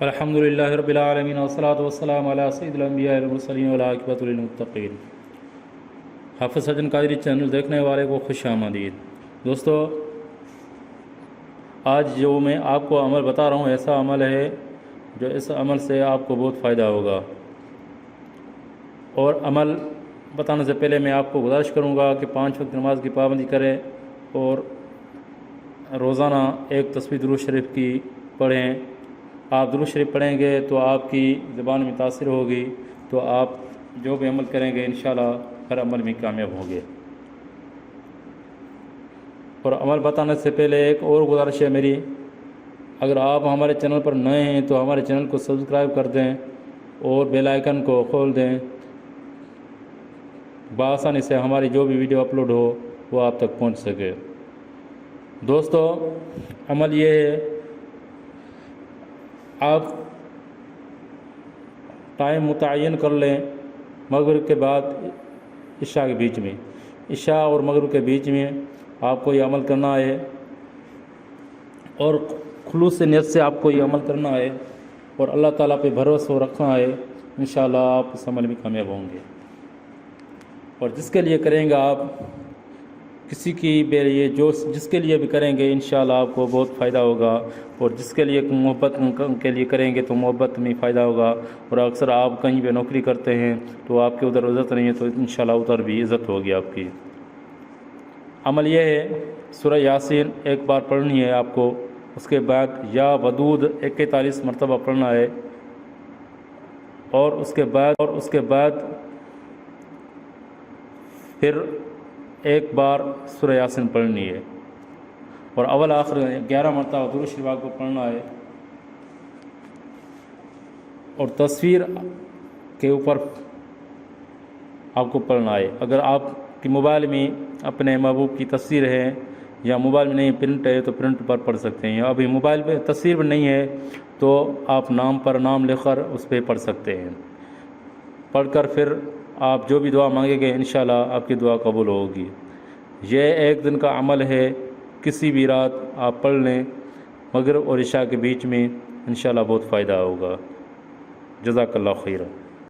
الحمدللہ رب العالمین والصلاة والسلام علی سید الانبیاء والمرسلین والعاقبۃ للمتقین۔ حافظ سجن قادری چینل دیکھنے والے کو خوش آمدید۔ دوستو، آج جو میں آپ کو عمل بتا رہا ہوں ایسا عمل ہے جو اس عمل سے آپ کو بہت فائدہ ہوگا، اور عمل بتانے سے پہلے میں آپ کو گزارش کروں گا کہ 5 وقت نماز کی پابندی کریں اور روزانہ ایک تسبیح درود شریف کی پڑھیں۔ آپ درود شریف پڑھیں گے تو آپ کی زبان میں تاثر ہوگی، تو آپ جو بھی عمل کریں گے انشاءاللہ ہر عمل میں کامیاب ہوں گے۔ اور عمل بتانے سے پہلے ایک اور گزارش ہے میری، اگر آپ ہمارے چینل پر نئے ہیں تو ہمارے چینل کو سبسکرائب کر دیں اور بیل آئیکن کو کھول دیں، بآسانی سے ہماری جو بھی ویڈیو اپلوڈ ہو وہ آپ تک پہنچ سکے۔ دوستو، عمل یہ ہے، آپ ٹائم متعین کر لیں مغرب کے بعد عشاء کے بیچ میں، عشاء اور مغرب کے بیچ میں آپ کو یہ عمل کرنا ہے، اور خلوص نیت سے آپ کو یہ عمل کرنا ہے، اور اللہ تعالیٰ پہ بھروسہ رکھنا ہے۔ انشاءاللہ آپ اس عمل میں کامیاب ہوں گے۔ اور جس کے لیے کریں گے آپ، کسی کی بھی لیے جس کے لیے بھی کریں گے انشاءاللہ آپ کو بہت فائدہ ہوگا، اور جس کے لیے محبت کے لیے کریں گے تو محبت میں فائدہ ہوگا۔ اور اکثر آپ کہیں پہ نوکری کرتے ہیں تو آپ کے ادھر عزت نہیں ہے، تو انشاءاللہ ادھر بھی عزت ہوگی آپ کی۔ عمل یہ ہے، سورہ یاسین ایک بار پڑھنی ہے آپ کو، اس کے بعد یا ودود 41 مرتبہ پڑھنا ہے، اور اس کے بعد پھر ایک بار سورہ یاسین پڑھنی ہے، اور اول آخر 11 مرتبہ درود شریف کو پڑھنا ہے، اور تصویر کے اوپر آپ کو پڑھنا ہے۔ اگر آپ کی موبائل میں اپنے محبوب کی تصویر ہے یا موبائل میں نہیں پرنٹ ہے تو پرنٹ پر پڑھ سکتے ہیں، ابھی موبائل پہ تصویر میں نہیں ہے تو آپ نام پر نام لکھ کر اس پہ پڑھ سکتے ہیں۔ پڑھ کر پھر آپ جو بھی دعا مانگیں گے انشاءاللہ آپ کی دعا قبول ہوگی۔ یہ ایک دن کا عمل ہے، کسی بھی رات آپ پڑھ لیں مغرب اور عشاء کے بیچ میں، انشاءاللہ بہت فائدہ ہوگا۔ جزاک اللہ خیر۔